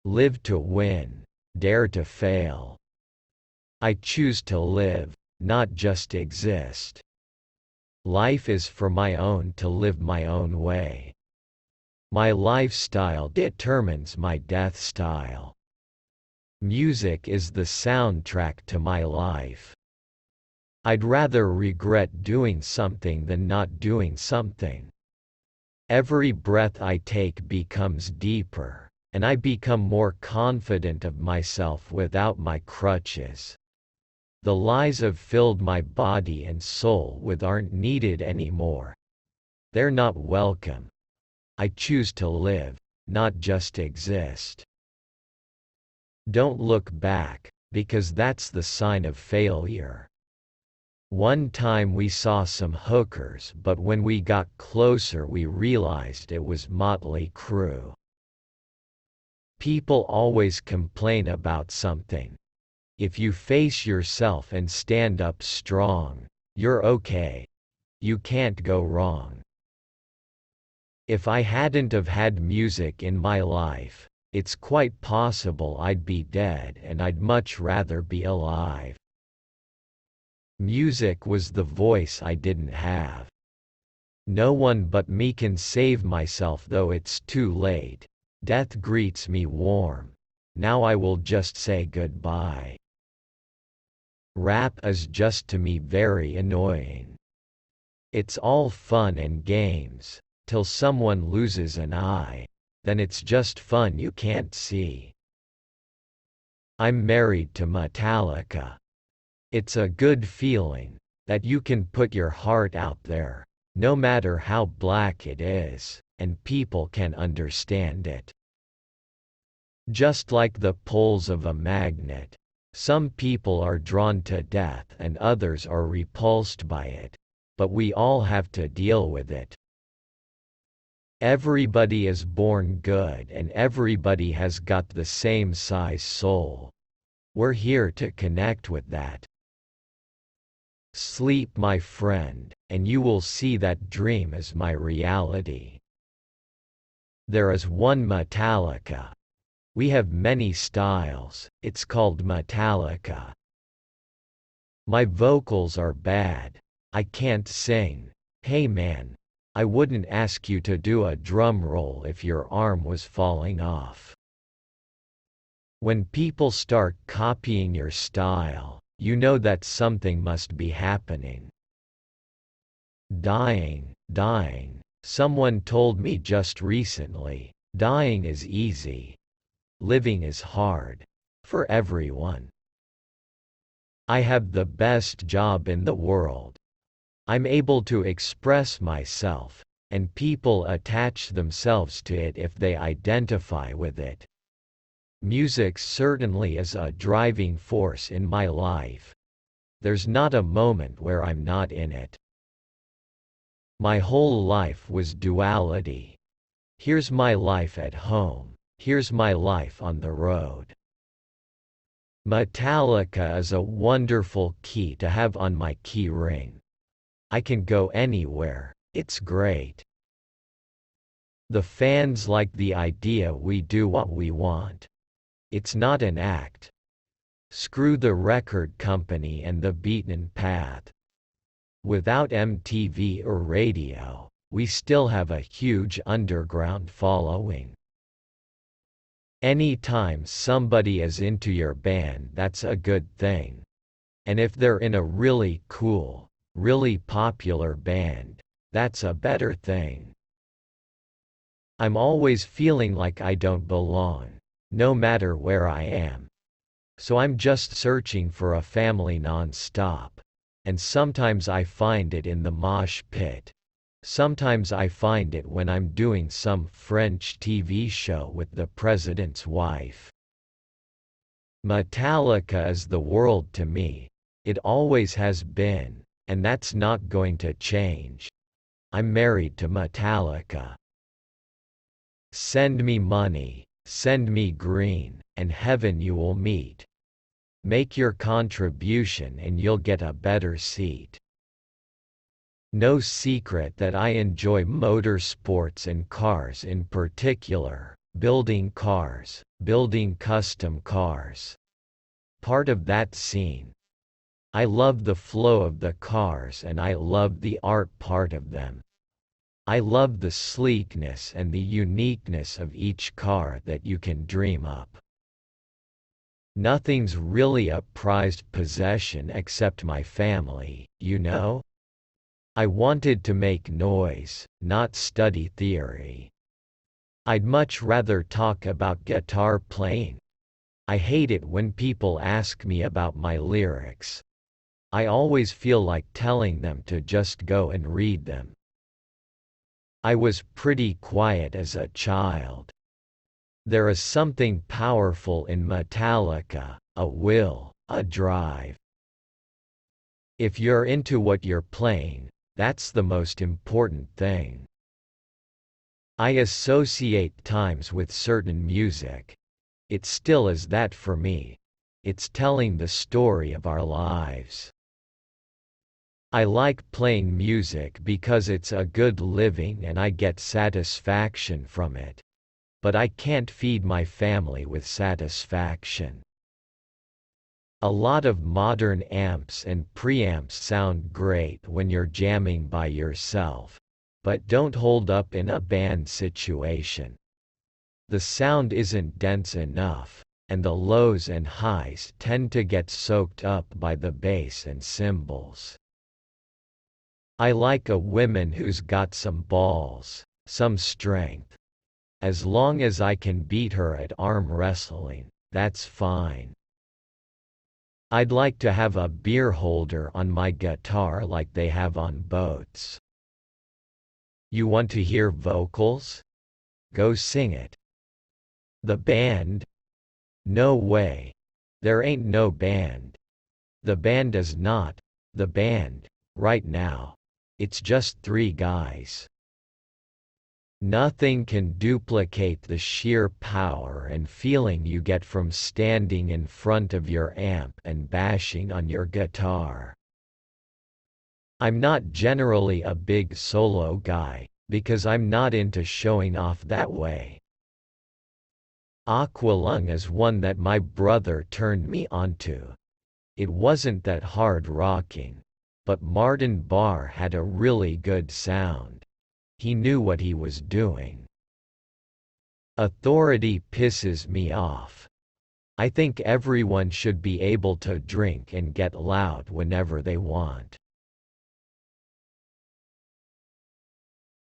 Live to win, dare to fail. I choose to live, not just exist. Life is for my own to live my own way. My lifestyle determines my death style. Music is the soundtrack to my life. I'd rather regret doing something than not doing something. Every breath I take becomes deeper, and I become more confident of myself without my crutches. The lies have filled my body and soul with aren't needed anymore. They're not welcome. I choose to live, not just exist. Don't look back, because that's the sign of failure. One time we saw some hookers, but when we got closer we realized it was Motley Crue. People always complain about something. If you face yourself and stand up strong, you're okay. You can't go wrong. If I hadn't have had music in my life, it's quite possible I'd be dead, and I'd much rather be alive. Music was the voice I didn't have. No one but me can save myself, though it's too late. Death greets me warm. Now I will just say goodbye. Rap is just to me very annoying. It's all fun and games, till someone loses an eye. Then it's just fun you can't see. I'm married to Metallica. It's a good feeling, that you can put your heart out there, no matter how black it is, and people can understand it. Just like the poles of a magnet, some people are drawn to death and others are repulsed by it, but we all have to deal with it. Everybody is born good and everybody has got the same size soul. We're here to connect with that. Sleep, my friend, and you will see that dream is my reality. There is one Metallica. We have many styles, it's called Metallica. My vocals are bad. I can't sing. Hey man, I wouldn't ask you to do a drum roll if your arm was falling off. When people start copying your style, you know that something must be happening. Dying. Someone told me just recently, dying is easy. Living is hard. For everyone. I have the best job in the world. I'm able to express myself, and people attach themselves to it if they identify with it. Music certainly is a driving force in my life. There's not a moment where I'm not in it. My whole life was duality. Here's my life at home, here's my life on the road. Metallica is a wonderful key to have on my key ring. I can go anywhere, it's great. The fans like the idea we do what we want. It's not an act. Screw the record company and the beaten path. Without MTV or radio, we still have a huge underground following. Anytime somebody is into your band, that's a good thing. And if they're in a really cool, really popular band, that's a better thing. I'm always feeling like I don't belong, no matter where I am. So I'm just searching for a family non-stop. And sometimes I find it in the mosh pit. Sometimes I find it when I'm doing some French TV show with the president's wife. Metallica is the world to me. It always has been, and that's not going to change. I'm married to Metallica. Send me money, send me green, and heaven you will meet. Make your contribution and you'll get a better seat. No secret that I enjoy motorsports and cars in particular. building cars, building custom cars. Part of that scene. I love the flow of the cars and I love the art part of them. I love the sleekness and the uniqueness of each car that you can dream up. Nothing's really a prized possession except my family, you know? I wanted to make noise, not study theory. I'd much rather talk about guitar playing. I hate it when people ask me about my lyrics. I always feel like telling them to just go and read them. I was pretty quiet as a child. There is something powerful in Metallica, a will, a drive. If you're into what you're playing, that's the most important thing. I associate times with certain music. It still is that for me. It's telling the story of our lives. I like playing music because it's a good living and I get satisfaction from it. But I can't feed my family with satisfaction. A lot of modern amps and preamps sound great when you're jamming by yourself, but don't hold up in a band situation. The sound isn't dense enough, and the lows and highs tend to get soaked up by the bass and cymbals. I like a woman who's got some balls, some strength. As long as I can beat her at arm wrestling, that's fine. I'd like to have a beer holder on my guitar like they have on boats. You want to hear vocals? Go sing it. The band? No way. There ain't no band. The band is not the band, right now. It's just 3 guys. Nothing can duplicate the sheer power and feeling you get from standing in front of your amp and bashing on your guitar. I'm not generally a big solo guy, because I'm not into showing off that way. Aqualung is one that my brother turned me onto. It wasn't that hard rocking, but Martin Barre had a really good sound. He knew what he was doing. Authority pisses me off. I think everyone should be able to drink and get loud whenever they want.